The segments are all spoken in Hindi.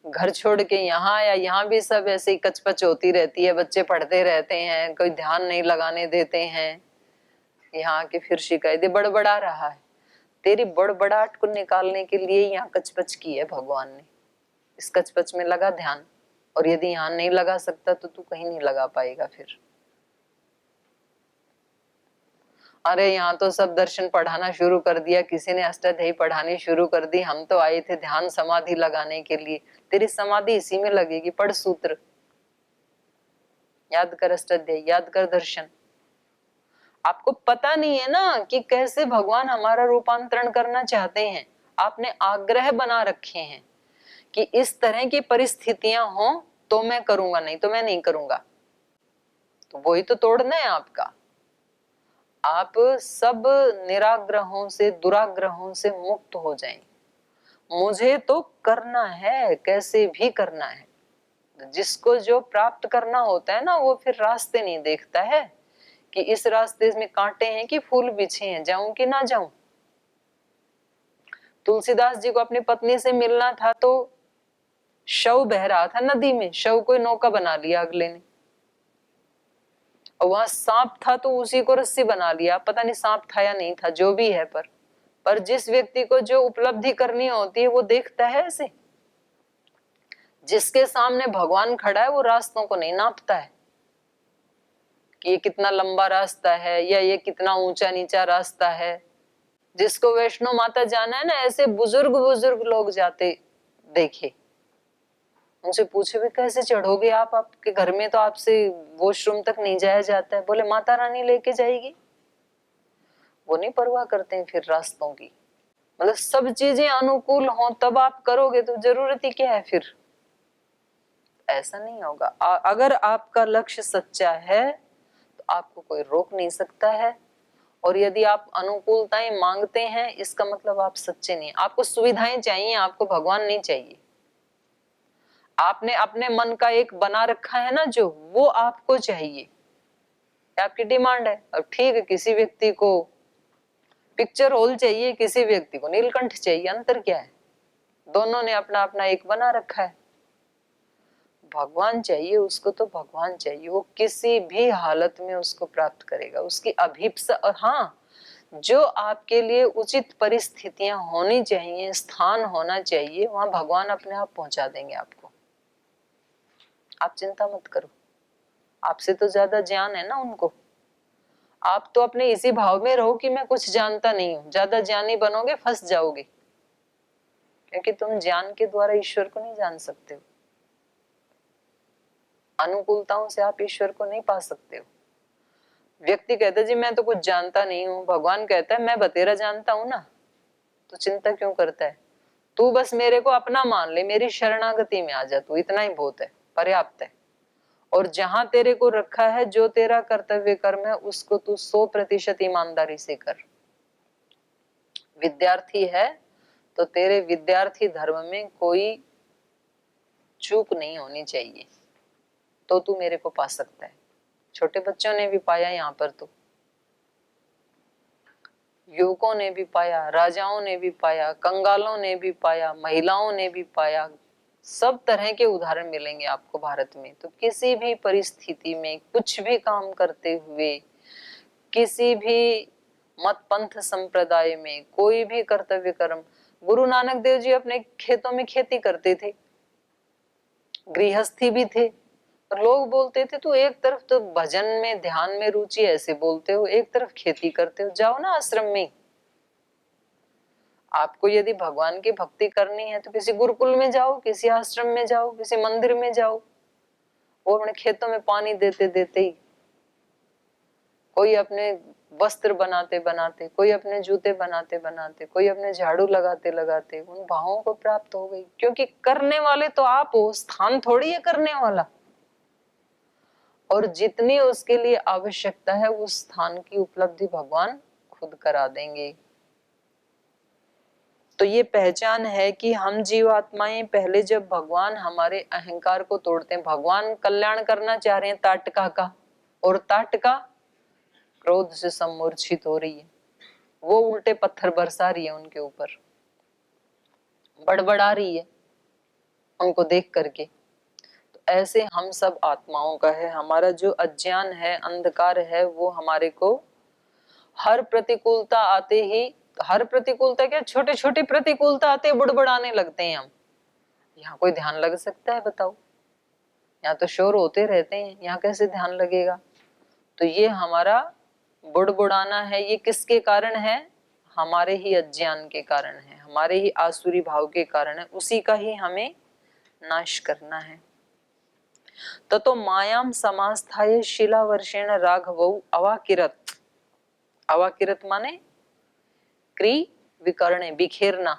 घर छोड़ के यहाँ आया, यहाँ भी सब ऐसे ही कचपच होती रहती है, बच्चे पढ़ते रहते हैं, कोई ध्यान नहीं लगाने देते हैं। यहाँ के फिर शिकायतें, बड़बड़ा रहा है। तेरी बड़बड़ाहट को निकालने के लिए यहाँ कचपच की है भगवान ने। इस कचपच में लगा ध्यान, और यदि यहाँ नहीं लगा सकता तो तू कहीं नहीं लगा पाएगा फिर। अरे यहाँ तो सब दर्शन पढ़ाना शुरू कर दिया, किसी ने अष्टाध्यायी पढ़ानी शुरू कर दी, हम तो आए थे ध्यान समाधि लगाने के लिए। तेरी समाधि इसी में लगेगी। पढ़ सूत्र, याद कर अष्टाध्यायी, याद कर दर्शन। आपको पता नहीं है ना कि कैसे भगवान हमारा रूपांतरण करना चाहते हैं। आपने आग्रह बना रखे हैं कि इस तरह की परिस्थितियां हो तो मैं करूंगा, नहीं तो मैं नहीं करूंगा। तो वही तो तोड़ना है आपका। आप सब निराग्रहों से, दुराग्रहों से मुक्त हो जाएं। मुझे तो करना है, कैसे भी करना है। जिसको जो प्राप्त करना होता है ना, वो फिर रास्ते नहीं देखता है कि इस रास्ते में कांटे हैं कि फूल बिछे हैं, जाऊं कि ना जाऊं। तुलसीदास जी को अपनी पत्नी से मिलना था तो शव बह रहा था नदी में, शव को नौका बना लिया अगले ने। और वहां सांप था तो उसी को रस्सी बना लिया। पता नहीं सांप था या नहीं था, जो भी है, पर जिस व्यक्ति को जो उपलब्धि करनी होती है वो देखता है ऐसे। जिसके सामने भगवान खड़ा है वो रास्तों को नहीं नापता है कि ये कितना लंबा रास्ता है या ये कितना ऊंचा नीचा रास्ता है। जिसको वैष्णो माता जाना है ना, ऐसे बुजुर्ग बुजुर्ग लोग जाते देखे, उनसे पूछे भी कैसे चढ़ोगे आप, आपके घर में तो आपसे वॉशरूम तक नहीं जाया जाता है। बोले माता रानी लेके जाएगी। वो नहीं परवाह करते हैं फिर रास्तों की। मतलब सब चीजें अनुकूल हो तब आप करोगे तो जरूरत ही क्या है फिर। ऐसा नहीं होगा। अगर आपका लक्ष्य सच्चा है तो आपको कोई रोक नहीं सकता है। और यदि आप अनुकूलताएं मांगते हैं, इसका मतलब आप सच्चे नहीं। आपको सुविधाएं चाहिए, आपको भगवान नहीं चाहिए। आपने अपने मन का एक बना रखा है ना जो, वो आपको चाहिए, आपकी डिमांड है। अब ठीक है, किसी व्यक्ति को पिक्चर हॉल चाहिए, किसी व्यक्ति को नीलकंठ चाहिए, अंतर क्या है? दोनों ने अपना अपना एक बना रखा है। भगवान चाहिए उसको तो भगवान चाहिए, वो किसी भी हालत में उसको प्राप्त करेगा। उसकी अभिप्सा, और हाँ, जो आपके लिए उचित परिस्थितियां होनी चाहिए, स्थान होना चाहिए, वहां भगवान अपने आप पहुंचा देंगे आपको। आप चिंता मत करो, आपसे तो ज्यादा ज्ञान है ना उनको। आप तो अपने इसी भाव में रहो कि मैं कुछ जानता नहीं हूं। ज्यादा ज्ञानी बनोगे फंस जाओगे, क्योंकि तुम ज्ञान के द्वारा ईश्वर को नहीं जान सकते हो। अनुकूलताओं से आप ईश्वर को नहीं पा सकते हो। व्यक्ति कहता है जी मैं तो कुछ जानता नहीं हूं, भगवान कहता है मैं बतेरा जानता हूं ना, तो चिंता क्यों करता है? तू बस मेरे को अपना मान ले, मेरी शरणागति में आ जा, तू इतना ही बहुत है, पर्याप्त है। और जहां तेरे को रखा है, जो तेरा कर्तव्य कर्म है, उसको तू 100% ईमानदारी से कर। विद्यार्थी है तो तेरे विद्यार्थी धर्म में कोई चूक नहीं होनी चाहिए, तो तू मेरे को पा सकता है। छोटे बच्चों ने भी पाया यहाँ पर, तो युवकों ने भी पाया, राजाओं ने भी पाया, कंगालों ने भी पाया, महिलाओं ने भी पाया। सब तरह के उदाहरण मिलेंगे आपको भारत में। तो किसी भी परिस्थिति में कुछ भी काम करते हुए किसी भी मत पंथ संप्रदाय में कोई भी कर्तव्य कर्म, गुरु नानक देव जी अपने खेतों में खेती करते थे, गृहस्थी भी थे, और लोग बोलते थे तो एक तरफ तो भजन में ध्यान में रुचि ऐसे बोलते हो, एक तरफ खेती करते हो, जाओ ना आश्रम में। आपको यदि भगवान की भक्ति करनी है तो किसी गुरुकुल में जाओ, किसी आश्रम में जाओ, किसी मंदिर में जाओ। वो अपने खेतों में पानी देते देते ही, कोई अपने वस्त्र बनाते बनाते, कोई अपने जूते बनाते बनाते, कोई अपने झाड़ू लगाते लगाते उन भावों को प्राप्त हो गई। क्योंकि करने वाले तो आप हो, स्थान थोड़ी है करने वाला। और जितनी उसके लिए आवश्यकता है उस स्थान की उपलब्धि भगवान खुद करा देंगे। तो ये पहचान है कि हम जीवात्माएं पहले जब भगवान हमारे अहंकार को तोड़ते हैं, भगवान कल्याण करना चाह रहे हैं ताटका का, और ताटका क्रोध से सम्मूर्छित हो रही है, वो उल्टे पत्थर बरसा रही है उनके ऊपर, बड़बड़ा रही है उनको देख करके। तो ऐसे हम सब आत्माओं का है, हमारा जो अज्ञान है, अंधकार है, वो हमारे को हर प्रतिकूलता आते ही, हर प्रतिकूलता क्या, छोटी छोटी प्रतिकूलता आते बुड़बड़ाने लगते हैं हम। यहाँ कोई ध्यान लग सकता है बताओ? यहाँ तो शोर होते रहते हैं, यहाँ कैसे ध्यान लगेगा? तो ये हमारा बुड़बुड़ाना है, ये किसके कारण है? हमारे ही अज्ञान के कारण है, हमारे ही आसुरी भाव के कारण है, उसी का ही हमें नाश करना है। ततो मायाम समास्थाय शिलावर्षेण राघवौ अवाकिरत। अवाकिरत माने क्री विकर्णे, बिखेरना,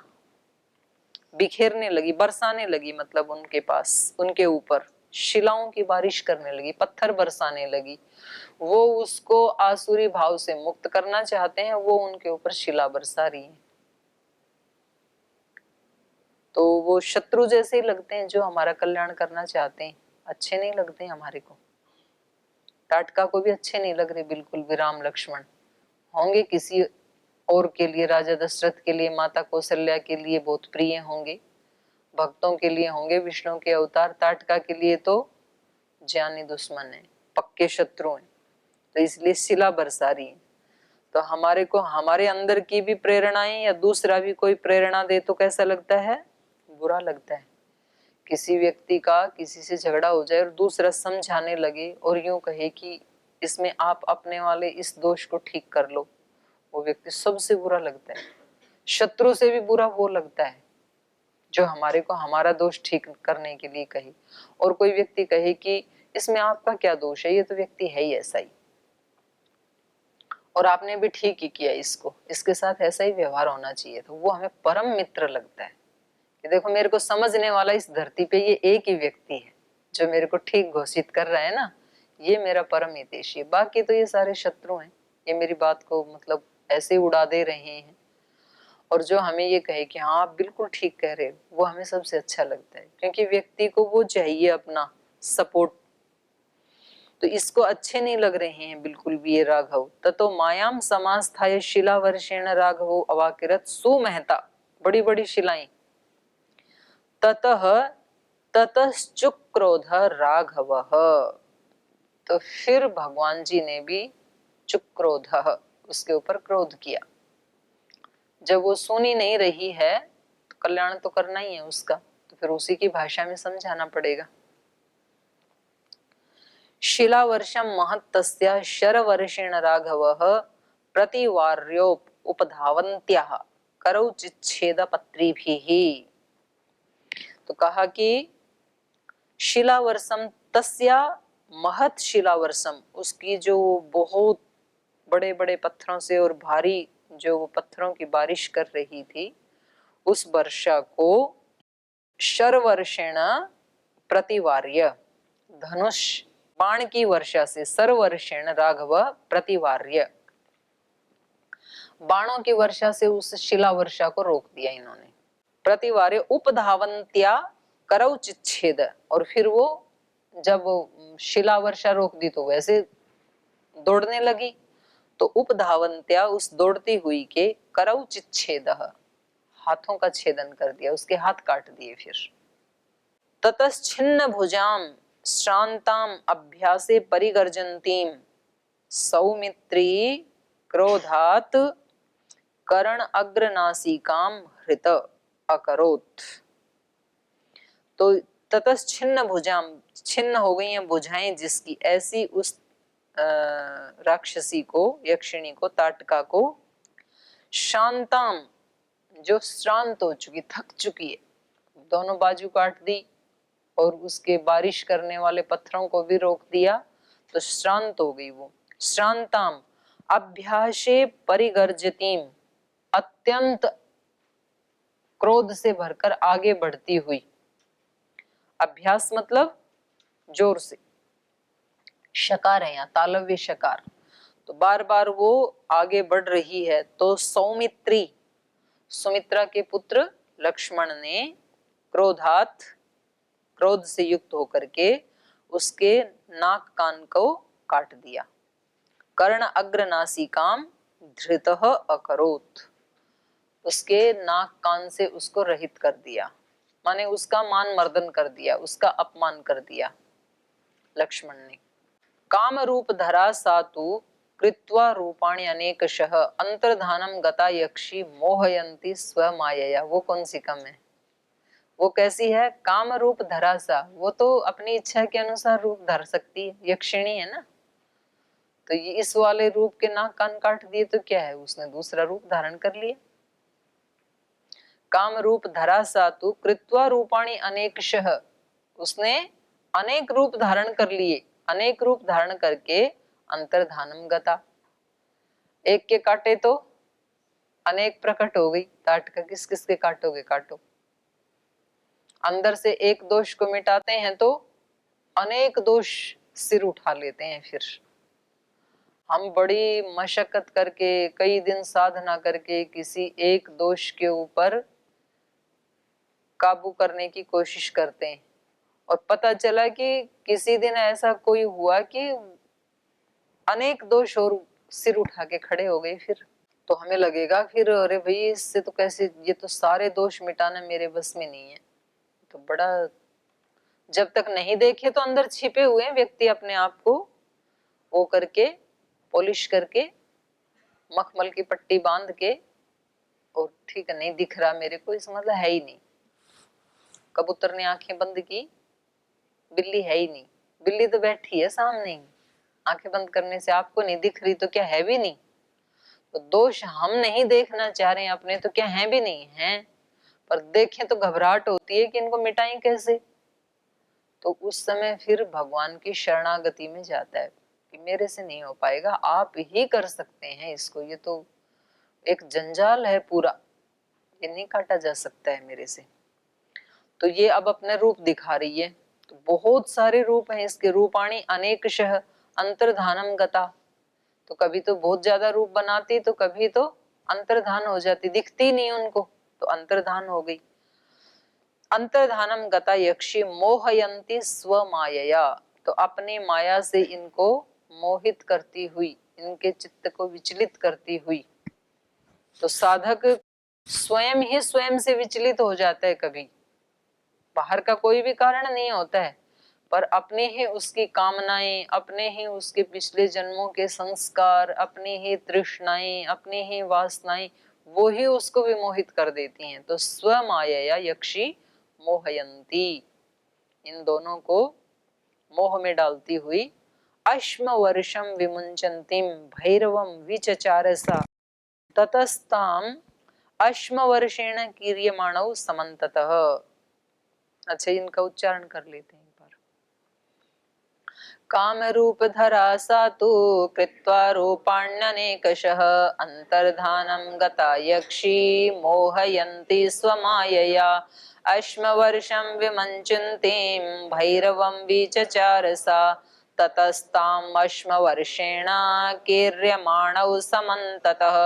बिखेरने लगी, बरसाने लगी, मतलब उनके पास, उनके ऊपर शिलाओं की बारिश करने लगी, पत्थर बरसाने लगी। वो उसको आसुरी भाव से मुक्त करना चाहते हैं, वो उनके ऊपर शिला बरसा रही है। तो वो शत्रु जैसे ही लगते हैं जो हमारा कल्याण करना चाहते हैं, अच्छे नहीं लगते हमारे को। टाटका को भी अच्छे नहीं लग रहे बिल्कुल भी। राम लक्ष्मण होंगे किसी और के लिए, राजा दशरथ के लिए, माता कौशल्या के लिए बहुत प्रिय होंगे, भक्तों के लिए होंगे विष्णु के अवतार। ताटका के लिए तो जानी दुश्मन है, पक्के शत्रु हैं, तो इसलिए शिला बरसा रही है। तो हमारे को हमारे अंदर की भी प्रेरणाएं या दूसरा भी कोई प्रेरणा दे तो कैसा लगता है? बुरा लगता है। किसी व्यक्ति का किसी से झगड़ा हो जाए और दूसरा समझाने लगे और यूं कहे कि इसमें आप अपने वाले इस दोष को ठीक कर लो, वो व्यक्ति सबसे बुरा लगता है। शत्रु से भी बुरा वो लगता है जो हमारे को हमारा दोष ठीक करने के लिए कहे, और कोई व्यक्ति कहे कि इसमें आपका क्या दोष है, ये तो व्यक्ति है ही ऐसा ही, और आपने भी ठीक ही किया, इसको इसके साथ ऐसा ही व्यवहार होना चाहिए। तो वो हमें परम मित्र लगता है कि देखो मेरे को समझने वाला इस धरती पे ये एक ही व्यक्ति है जो मेरे को ठीक घोषित कर रहा है ना, ये मेरा परम हितैषी है। बाकी तो ये सारे शत्रु हैं, ये मेरी बात को मतलब ऐसे उड़ा दे रहे हैं। और जो हमें ये कहे कि हाँ आप बिल्कुल ठीक कह रहे हो, वो हमें सबसे अच्छा लगता है, क्योंकि व्यक्ति को वो चाहिए अपना सपोर्ट। तो इसको अच्छे नहीं लग रहे हैं बिल्कुल भी ये राघव। ततो मायाम समास्थाय शिलावर्षेण राघवो अवाकिरत सुमहता, बड़ी बड़ी शिलाएं। ततः ततश्चुक्रोध राघवः, तो फिर भगवान जी ने भी चुक्रोध, उसके ऊपर क्रोध किया। जब वो सुनी नहीं रही है तो कल्याण तो करना ही है उसका, तो फिर उसी की भाषा में समझाना पड़ेगा। शिलावर्षम महत्तस्या शरवर्षेण राघवः प्रतिवार्योप उपधावन्त्याः करौ चिच्छेद पत्रीभिः। तो कहा कि शिलावर्षम तस्या महत शिलावर्षम, उसकी जो बहुत बड़े बड़े पत्थरों से और भारी जो पत्थरों की बारिश कर रही थी, उस वर्षा को शरवर्षेण प्रतिवार्य, धनुष बाण की वर्षा से, सर्वर्षेण राघव प्रतिवार्य, बाणों की वर्षा से उस शिला वर्षा को रोक दिया इन्होंने। प्रतिवार्य उपधावंत्या करौ चिच्छेद, और फिर वो जब शिला वर्षा रोक दी तो वैसे दौड़ने लगी, तो उपधावंत्या, उस दौड़ती हुई के करौ चिच्छेद, हाथों का छेदन कर दिया, उसके हाथ काट दिए। फिर ततश्छिन्न भुजाम श्रांताम अभ्यासे परिगर्जंतीम, सौमित्री क्रोधात कर्ण अग्रनासिकाम हृत अकरोत्। तो ततस छिन्न भुजाम, छिन्न हो गई हैं भुजाएं जिसकी, ऐसी उस राक्षसी को, यक्षिणी को, ताटका को, शांताम जो श्रांत हो चुकी, थक चुकी है, दोनों बाजू काट दी और उसके बारिश करने वाले पत्थरों को भी रोक दिया, तो श्रांत हो गई वो। श्रांताम अभ्यासे परिगर्जतीम, अत्यंत क्रोध से भरकर आगे बढ़ती हुई। अभ्यास मतलब जोर से, शकार है यहाँ, तालव्य शकार, तो बार बार वो आगे बढ़ रही है। तो सौमित्री, सुमित्रा के पुत्र लक्ष्मण ने क्रोधात, क्रोध से युक्त होकर के उसके नाक कान को काट दिया। कर्ण अग्रनासिकाम धृतः अकरोत्, उसके नाक कान से उसको रहित कर दिया, माने उसका मान मर्दन कर दिया, उसका अपमान कर दिया लक्ष्मण ने। काम रूप धरा सातु कृत्वा रूपाणि अनेकशः अंतर्धानम गता यक्षी मोहयंती स्वमायया। वो कौन सी कम है? वो कैसी है? काम रूप धरा सा, वो तो अपनी इच्छा के अनुसार रूप धर सकती है, यक्षिणी है ना। तो ये इस वाले रूप के नाक कान काट दिए तो क्या है, उसने दूसरा रूप धारण कर लिया। काम रूप धरा सातु कृत्वा रूपाणि अनेकशः, उसने अनेक रूप धारण कर लिए, अनेक रूप धारण करके अंतर्धानम गता, एक के काटे तो अनेक प्रकट हो गई। काट का किस किस के काटोगे काटो। अंदर से एक दोष को मिटाते हैं तो अनेक दोष सिर उठा लेते हैं। फिर हम बड़ी मशक्कत करके, कई दिन साधना करके किसी एक दोष के ऊपर काबू करने की कोशिश करते हैं, और पता चला कि किसी दिन ऐसा कोई हुआ कि अनेक दोष और सिर उठा के खड़े हो गए। फिर तो हमें लगेगा फिर, अरे भाई इससे तो कैसे, ये तो सारे दोष मिटाना मेरे बस में नहीं है। तो बड़ा, जब तक नहीं देखे तो अंदर छिपे हुए व्यक्ति अपने आप को वो करके, पॉलिश करके, मखमल की पट्टी बांध के, और ठीक है नहीं दिख रहा मेरे को, इस मतलब है ही नहीं। कबूतर ने आंखें बंद की, बिल्ली है ही नहीं, बिल्ली तो बैठी है सामने ही, आंखें बंद करने से आपको नहीं दिख रही तो क्या है भी नहीं। तो दोष हम नहीं देखना चाह रहे हैं अपने, तो क्या है भी नहीं है, पर देखें तो घबराहट होती है कि इनको मिटाएं कैसे। तो उस समय फिर भगवान की शरणागति में जाता है कि मेरे से नहीं हो पाएगा, आप ही कर सकते हैं इसको, ये तो एक जंजाल है पूरा, ये नहीं काटा जा सकता है मेरे से। तो ये अब अपने रूप दिखा रही है। तो बहुत सारे रूप हैं इसके, रूपाणी अनेकशः अंतर्धानम गता, तो कभी तो बहुत ज्यादा रूप बनाती, तो कभी तो अंतर्धान हो जाती, दिखती नहीं उनको, तो अंतर्धान हो गई। अंतर्धानम गता यक्षी मोहयंती स्वमायया, तो अपनी माया से इनको मोहित करती हुई, इनके चित्त को विचलित करती हुई। तो साधक स्वयं ही स्वयं से विचलित हो जाता है, कभी बाहर का कोई भी कारण नहीं होता है, पर अपने ही उसकी कामनाएं, अपने ही उसके पिछले जन्मों के संस्कार, अपनी ही तृष्णाएं, अपनी ही वासनाएं, वो ही उसको विमोहित कर देती हैं। तो स्वमायया यक्षी मोहयंती, इन दोनों को मोह में डालती हुई। अश्म वर्षम विमुंचन्तीम भैरवम विचचारसा ततस्ताम अश्म वर्षेण कीर्यमाणौ समन्ततः। अच्छा, इनका उच्चारण कर लेते हैं एक बार। काम रूप धरा सातु कृत्वा रूपाण्यनेकशः अंतर्धानं गता यक्षी मोहयन्ती स्वमायया अश्मवर्षं विमञ्चन्तीं भैरवं विचचारसा ततस्ताम् अश्मवर्षेण कीर्यमाणौ समन्ततः।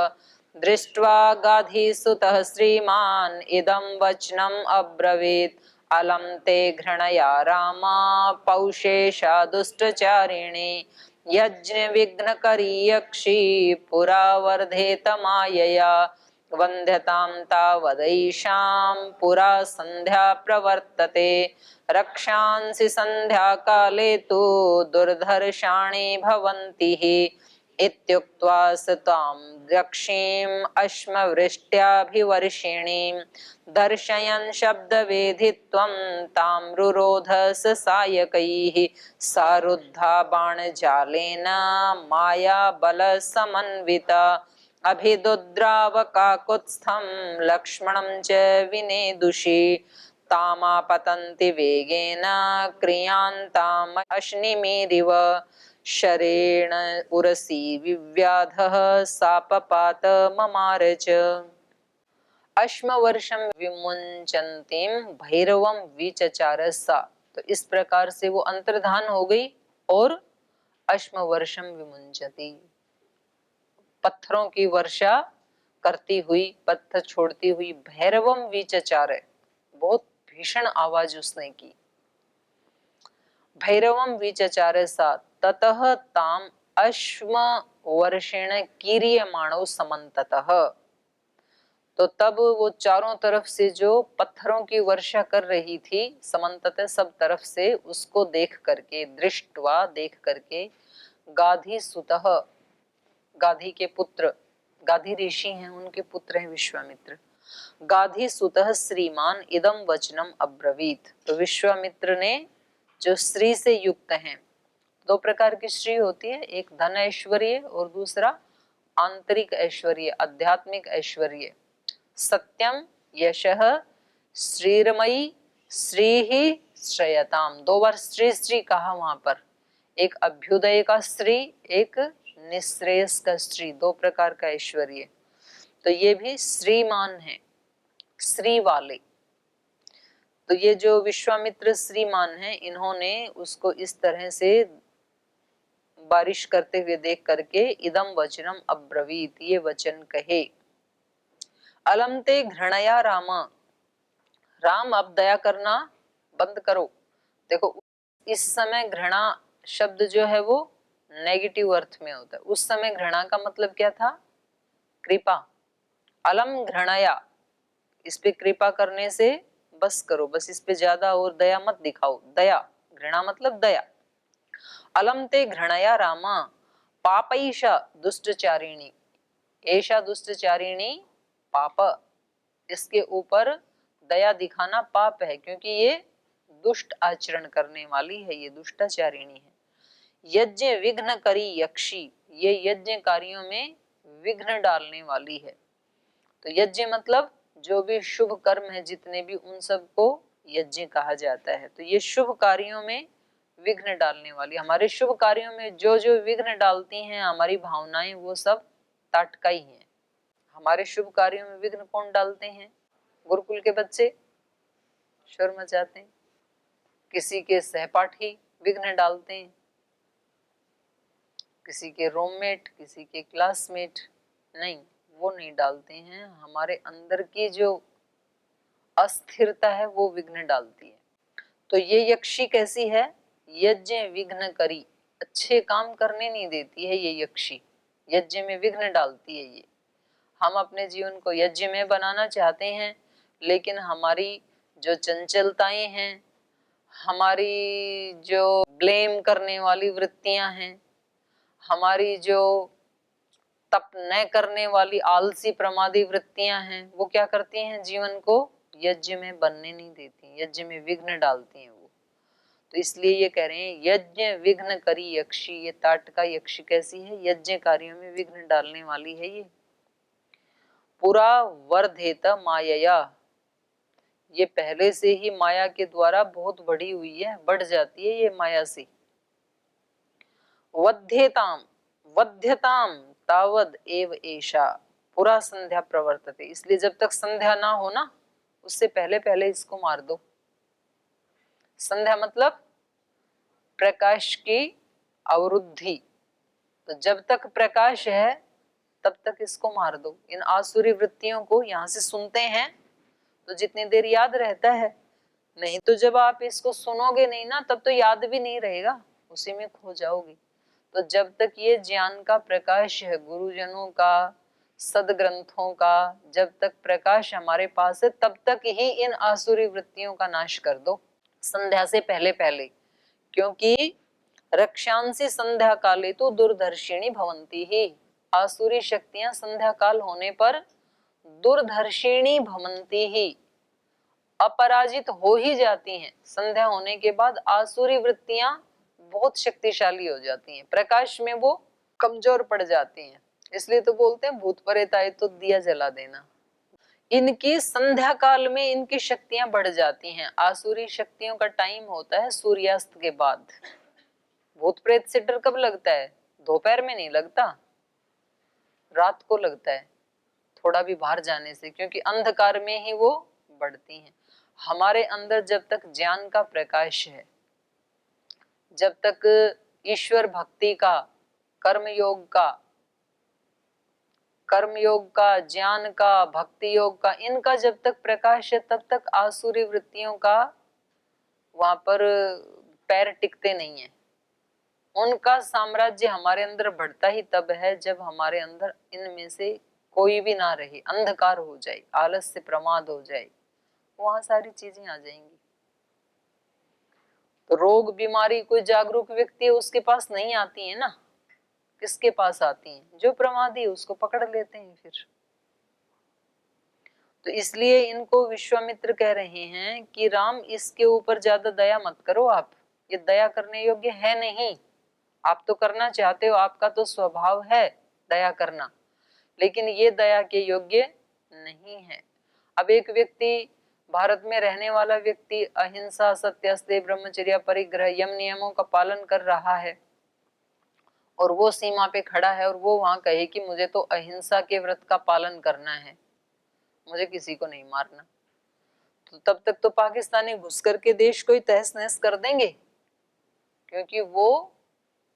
दृष्ट्वा गाधिसुतः श्रीमान् इदं वचनम् अब्रवीत् अलम ते घृणया रामा पौषेशा दुष्टचारिणी यज्ञ विघ्नकरी यक्षी पुरा वर्धेत मायया वन्ध्यतां तावदैषां पुरा संध्या प्रवर्तते रक्षांसि संध्या काले तु दुर्धर्षाणि भवन्ति हि इत्युक्त्वा स तां दक्षिणीम् अश्मवृष्ट्याभिवर्षिणीं दर्शयन् शब्दवेधित्वं तां रुरोध स सायकैः सारुद्धा बाणजालेन मायाबलसमन्विता अभिदुद्रावकाकुत्स्थं लक्ष्मणं च विनेदुषि तामापतन्ति वेगेन क्रियान्ताम् अश्निमेरिव शरेण उरसी विव्याधः सापपात ममार च अश्मवर्षं विमुञ्चन्तीं भैरवं विचचार सा। तो इस प्रकार से वो अंतर्धान हो गई और अश्मवर्षं विमुञ्चति, पत्थरों की वर्षा करती हुई, पत्थर छोड़ती हुई, भैरवम विचचार, बहुत भीषण आवाज उसने की। भैरवम विचचार सा ततः ताम अश्म वर्षेण कीर्यमाणो समन्ततः। तो तब वो चारों तरफ से जो पत्थरों की वर्षा कर रही थी, समन्ततः सब तरफ से उसको देख करके, दृष्टवा देख करके, गाधी सुतः, गाधी के पुत्र, गाधी ऋषि हैं, उनके पुत्र हैं विश्वामित्र, गाधी सुतः श्रीमान इदम वचनम अब्रवीत। तो विश्वामित्र ने, जो श्री से युक्त हैं, दो प्रकार की श्री होती है, एक धन ऐश्वर्य और दूसरा आंतरिक ऐश्वर्य, आध्यात्मिक ऐश्वर्य। सत्यम यशः श्रीरमयी श्री ही श्रेयताम, दो बार श्री श्री कहा वहां पर, एक अभ्युदय का श्री, एक निश्रेयस का श्री, दो प्रकार का ऐश्वर्य। तो ये भी श्रीमान है, श्री वाले। तो ये जो विश्वामित्र श्रीमान हैं, इन्होंने उसको इस तरह से बारिश करते हुए देख करके इदम वचनम अब्रवीत, ये वचन कहे। अलम ते घृणया राम, राम अब दया करना बंद करो। देखो इस समय घृणा शब्द जो है वो नेगेटिव अर्थ में होता है, उस समय घृणा का मतलब क्या था? कृपा। अलम घृणया, इस पे कृपा करने से बस करो, बस इस पे ज्यादा और दया मत दिखाओ। दया, घृणा मतलब दया। अलम ते घृणया रामा पापैषा दुष्टचारिणी, ऐशा दुष्टचारिणी पाप, इसके ऊपर दया दिखाना पाप है, क्योंकि ये दुष्ट आचरण करने वाली है, ये दुष्टाचारिणी है। यज्ञ विघ्न करी यक्षी, ये यज्ञ कार्यों में विघ्न डालने वाली है। तो यज्ञ मतलब जो भी शुभ कर्म है, जितने भी, उन सबको यज्ञ कहा जाता है। तो ये शुभ कार्यों में विघ्न डालने वाली, हमारे शुभ कार्यों में जो जो विघ्न डालती हैं हमारी भावनाएं, वो सब ताटका ही है। हमारे शुभ कार्यों में विघ्न कौन डालते हैं? गुरुकुल के बच्चे शोर मचाते हैं, किसी के सहपाठी विघ्न डालते हैं, किसी के रूममेट, किसी के क्लासमेट, नहीं, वो नहीं डालते हैं। हमारे अंदर की जो अस्थिरता है वो विघ्न डालती है। तो ये यक्षी कैसी है? यज्ञ विघ्न करी, अच्छे काम करने नहीं देती है ये यक्षी, यज्ञ में विघ्न डालती है ये। हम अपने जीवन को यज्ञ में बनाना चाहते हैं, लेकिन हमारी जो चंचलताएं हैं, हमारी जो ब्लेम करने वाली वृत्तियां हैं, हमारी जो तप न करने वाली आलसी प्रमादी वृत्तियां हैं, वो क्या करती हैं? जीवन को यज्ञ में बनने नहीं देती, यज्ञ में विघ्न डालती हैं वो। तो इसलिए ये कह रहे हैं यज्ञ विघ्न करी यक्षी, ये ताटका यक्षी कैसी है? यज्ञ कार्यों में विघ्न डालने वाली है ये। पुरा वर्धेत मायया, ये पहले से ही माया के द्वारा बहुत बढ़ी हुई है, बढ़ जाती है ये माया से। वध्यताम, वध्यताम तावद एव एषा, पूरा संध्या प्रवर्तते, इसलिए जब तक संध्या ना हो ना, उससे पहले पहले इसको मार दो। संध्या मतलब प्रकाश की अवरुद्धि, तो जब तक प्रकाश है तब तक इसको मार दो। इन आसुरी वृत्तियों को यहाँ से सुनते हैं तो जितनी देर याद रहता है, नहीं तो जब आप इसको सुनोगे नहीं ना, तब तो याद भी नहीं रहेगा, उसी में खो जाओगे। तो जब तक ये ज्ञान का प्रकाश है, गुरुजनों का, सदग्रंथों का, जब तक प्रकाश हमारे पास है, तब तक ही इन आसुरी वृत्तियों का नाश कर दो, संध्या से पहले पहले। क्योंकि रक्षांसी संध्या काले तो दुर्धर्षिणी भवंती ही। आसुरी शक्तियां संध्या काल होने पर दुर्धर्षिणी भवंती ही, अपराजित हो ही जाती हैं। संध्या होने के बाद आसुरी वृत्तियां बहुत शक्तिशाली हो जाती हैं, प्रकाश में वो कमजोर पड़ जाती हैं। इसलिए तो बोलते हैं भूत प्रेत आए तो दिया जला देना। इनकी संध्या काल में इनकी शक्तियां बढ़ जाती हैं। आसुरी शक्तियों का टाइम होता है सूर्यास्त के बाद। भूत प्रेत से डर कब लगता है? दोपहर में नहीं लगता, रात को लगता है, थोड़ा भी बाहर जाने से, क्योंकि अंधकार में ही वो बढ़ती हैं। हमारे अंदर जब तक ज्ञान का प्रकाश है, जब तक ईश्वर भक्ति का, कर्म योग का, ज्ञान का, भक्ति योग का, इनका जब तक प्रकाश है, तब तक आसुरी वृत्तियों का वहां पर पैर टिकते नहीं है। उनका साम्राज्य हमारे अंदर बढ़ता ही तब है जब हमारे अंदर इनमें से कोई भी ना रहे, अंधकार हो जाए, आलस्य प्रमाद हो जाए, वहां सारी चीजें आ जाएंगी। तो रोग बीमारी कोई जागरूक व्यक्ति है उसके पास नहीं आती है ना, किसके पास आती हैं? जो प्रमादी है उसको पकड़ लेते हैं फिर। तो इसलिए इनको विश्वामित्र कह रहे हैं कि राम इसके ऊपर ज्यादा दया मत करो, आप ये दया करने योग्य है नहीं। आप तो करना चाहते हो, आपका तो स्वभाव है दया करना, लेकिन ये दया के योग्य नहीं है। अब एक व्यक्ति, भारत में रहने वाला व्यक्ति अहिंसा, सत्य, ब्रह्मचर्य, परिग्रह, यम नियमों का पालन कर रहा है और वो सीमा पे खड़ा है और वो वहां कहे कि मुझे तो अहिंसा के व्रत का पालन करना है, मुझे किसी को नहीं मारना, तो तब तक तो पाकिस्तानी घुस करके देश को ही तहस नहस कर देंगे, क्योंकि वो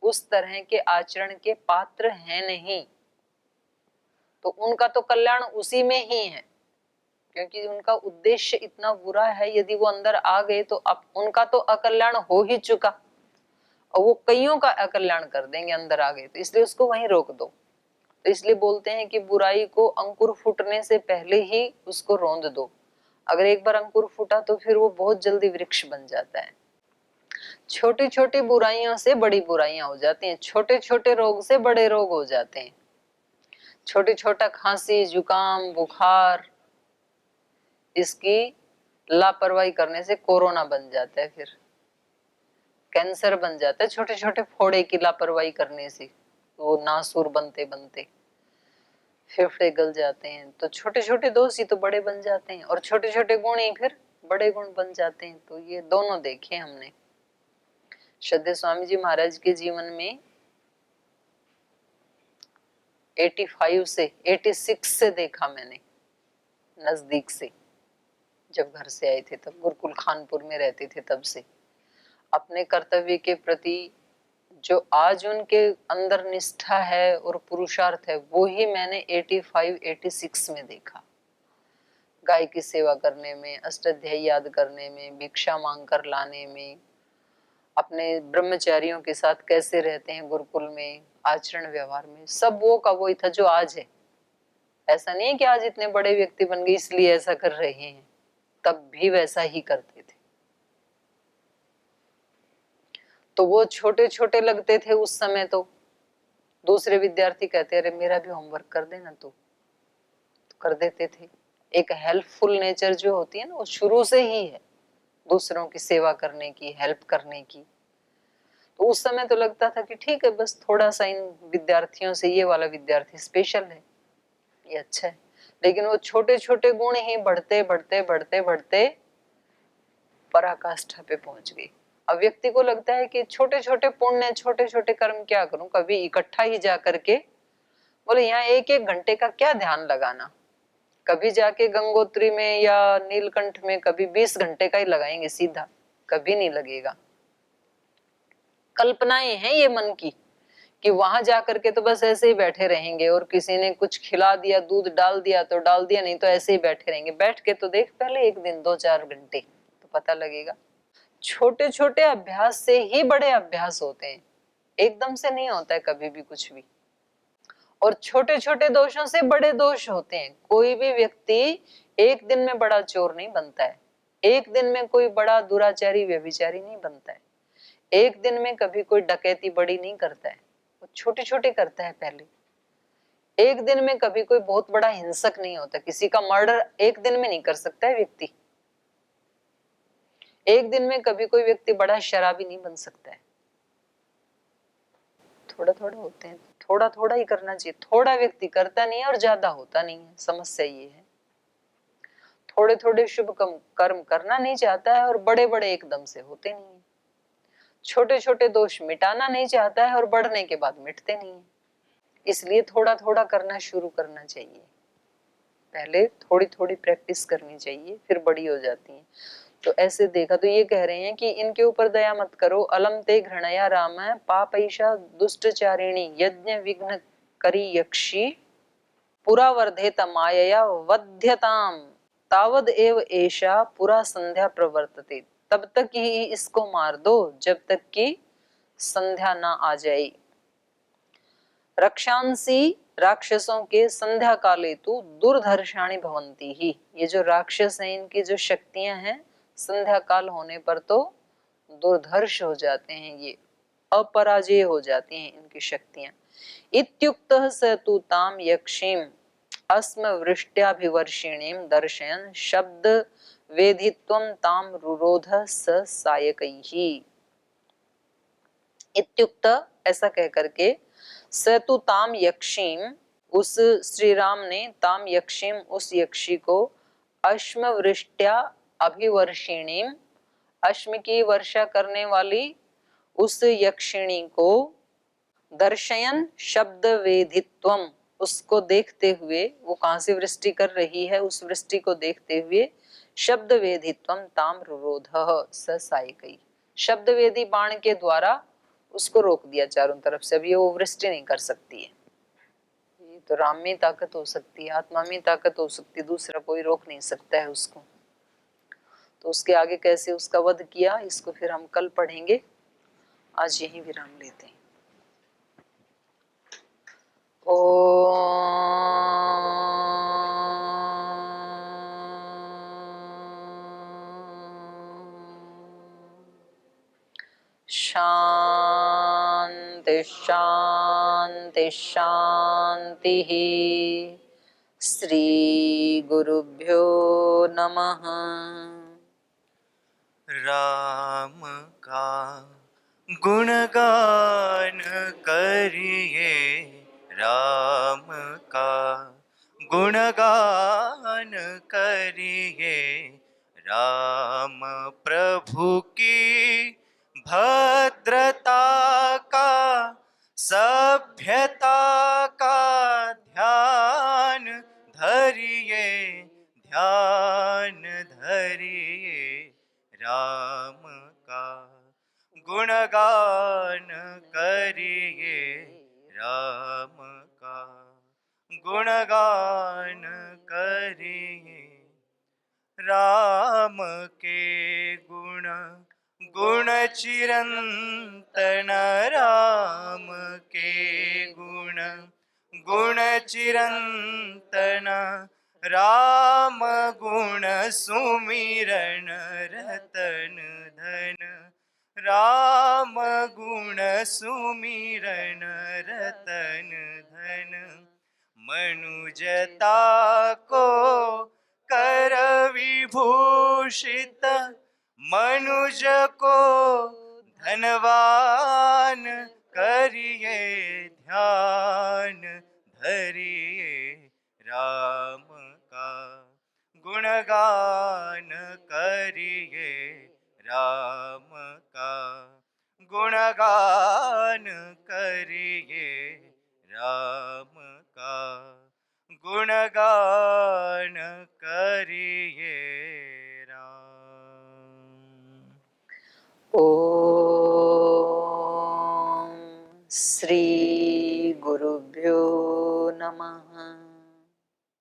उस तरह के आचरण के पात्र हैं नहीं। तो उनका तो कल्याण उसी में ही है, क्योंकि उनका उद्देश्य इतना बुरा है। यदि वो अंदर आ गए तो अब उनका तो अकल्याण हो ही चुका और वो कईयों का अकल्याण कर देंगे अंदर आ गए, तो इसलिए उसको वहीं रोक दो। तो इसलिए बोलते हैं कि बुराई को अंकुर फूटने से पहले ही उसको रौंद दो। अगर एक बार अंकुर फूटा तो फिर वो बहुत जल्दी वृक्ष बन जाता है। छोटी छोटी बुराइयों से बड़ी बुराइयां हो जाती हैं, छोटे छोटे रोग से बड़े रोग हो जाते हैं। छोटी छोटा खांसी, जुकाम, बुखार, इसकी लापरवाही करने से कोरोना बन जाता है, फिर कैंसर बन जाता है। छोटे छोटे फोड़े की लापरवाही करने से वो नासूर बनते बनते फेफड़े गल जाते हैं। तो छोटे छोटे दोष ही तो बड़े बन जाते हैं और छोटे छोटे गुण ही फिर बड़े गुण बन जाते हैं। तो ये दोनों देखे हमने। श्रद्धेय स्वामी जी महाराज के जीवन में 85 से 86 से देखा मैंने नजदीक से, जब घर से आए थे तब, गुरुकुल खानपुर में रहते थे तब से, अपने कर्तव्य के प्रति जो आज उनके अंदर निष्ठा है और पुरुषार्थ है, वो ही मैंने 85-86 में देखा। गाय की सेवा करने में, अष्टाध्यायी याद करने में, भिक्षा मांग कर लाने में, अपने ब्रह्मचारियों के साथ कैसे रहते हैं गुरुकुल में, आचरण व्यवहार में, सब वो का वही था जो आज है। ऐसा नहीं है कि आज इतने बड़े व्यक्ति बन गए इसलिए ऐसा कर रहे हैं, तब भी वैसा ही करते थे। तो वो छोटे छोटे लगते थे उस समय, तो दूसरे विद्यार्थी कहते अरे मेरा भी होमवर्क कर देना, तो कर देते थे। एक हेल्पफुल नेचर जो होती है ना, वो शुरू से ही है, दूसरों की सेवा करने की, हेल्प करने की। तो उस समय तो लगता था कि ठीक है, बस थोड़ा सा इन विद्यार्थियों से ये वाला विद्यार्थी स्पेशल है, ये अच्छा है। लेकिन वो छोटे छोटे गुण ही बढ़ते बढ़ते बढ़ते बढ़ते पराकाष्ठा पे पहुंच गई। अब व्यक्ति को लगता है कि छोटे छोटे पुण्य, छोटे छोटे कर्म क्या करूं, कभी इकट्ठा ही जा करके, बोले यहाँ एक एक घंटे का क्या ध्यान लगाना, कभी जाके गंगोत्री में या नीलकंठ में कभी 20 घंटे का ही लगाएंगे सीधा, कभी नहीं लगेगा। कल्पनाएं हैं ये मन की कि वहां जाकर के तो बस ऐसे ही बैठे रहेंगे और किसी ने कुछ खिला दिया, दूध डाल दिया तो डाल दिया, नहीं तो ऐसे ही बैठे रहेंगे। बैठ के तो देख पहले एक दिन 2-4 घंटे, तो पता लगेगा। छोटे छोटे अभ्यास से ही बड़े अभ्यास होते हैं, एकदम से नहीं होता है कभी भी कुछ भी। और छोटे छोटे दोषों से बड़े दोष होते हैं। कोई भी व्यक्ति एक दिन में बड़ा चोर नहीं बनता है, एक दिन में कोई बड़ा दुराचारी व्यभिचारी नहीं बनता है, एक दिन में कभी कोई डकैती बड़ी नहीं करता है, वो छोटी छोटी करता है पहले। एक दिन में कभी कोई बहुत बड़ा हिंसक नहीं होता, किसी का मर्डर एक दिन में नहीं कर सकता है व्यक्ति। एक दिन में कभी कोई व्यक्ति बड़ा शराबी नहीं बन सकता है। थोड़ा थोड़ा होते हैं, थोड़ा थोड़ा ही करना चाहिए। थोड़ा व्यक्ति करता नहीं है और ज्यादा होता नहीं है, समस्या ये है। थोड़े थोड़े शुभ कर्म करना नहीं चाहता है और बड़े बड़े एकदम से होते नहीं है। छोटे छोटे दोष मिटाना नहीं चाहता है और बढ़ने के बाद मिटते नहीं है। इसलिए थोड़ा थोड़ा करना शुरू करना चाहिए। पहले थोड़ी थोड़ी प्रैक्टिस करनी चाहिए, फिर बड़ी हो जाती है। तो ऐसे देखा तो ये कह रहे हैं कि इनके ऊपर दया मत करो। अलम ते घृणया राम पापैषा दुष्टचारिणी यज्ञ विघ्न करी यक्षी पुरा वर्धेत मायया वध्यताम तावद एव एषा पुरा संध्या प्रवर्तते। तब तक ही इसको मार दो जब तक कि संध्या ना आ जाए। रक्षांसी राक्षसों के संध्या काले तो दुर्धर्षाणी भवंती ही। ये जो राक्षस हैं इनकी जो शक्तियां हैं संध्या काल होने पर तो दुर्धर्ष हो जाते हैं, ये अपराजय हो जाती हैं इनकी शक्तियां। इत्युक्तः स तु ताम यक्षीम अस्म वृष्ट्याभिवर्षिणीम दर्शयन् शब्द वेधित्वं ताम रुरोध स सायकैहि। इत्युक्त ऐसा कह करके स तु ताम यक्षीम उस श्री राम ने ताम यक्षीम उस यक्षी को अश्म वृष्ट्या अभिवर्षिणीम अश्म की वर्षा करने वाली उस यक्षिणी को दर्शयन शब्द वेधित्वम उसको देखते हुए, वो कहां से वृष्टि कर रही है उस वृष्टि को देखते हुए शब्द वेधित्वम ताम रुरोधः स सायकैहि। शब्द वेदी बाण के द्वारा उसको रोक दिया चारों तरफ से। अब ये वो वृष्टि नहीं कर सकती है। ये तो राम में ताकत हो सकती है, आत्मा में ताकत हो सकती है, दूसरा कोई रोक नहीं सकता है उसको। तो उसके आगे कैसे उसका वध किया इसको फिर हम कल पढ़ेंगे। आज यही विराम लेते हैं। शांति शांति शांति। श्री गुरुभ्यो नमः। राम का गुणगान करिए, राम का गुणगान करिए। राम प्रभु की भद्रता का सभ्यता का ध्यान धरिए, ध्यान धरिए। राम का गुणगान करिए, राम का गुणगान करिए। राम के गुण गुण चिरंतन, राम के गुण गुण चिरंतन। राम गुण सुमिरन रतन धन, राम गुण सुमिरन रतन धन। मनुजता को कर विभूषित, मनुज को धनवान करिए, ध्यान धरिए। राम का गुणगान करिए, राम का गुणगान करिए। राम का गुणगान करिए। राम। ओम श्री गुरुभ्यो नमः।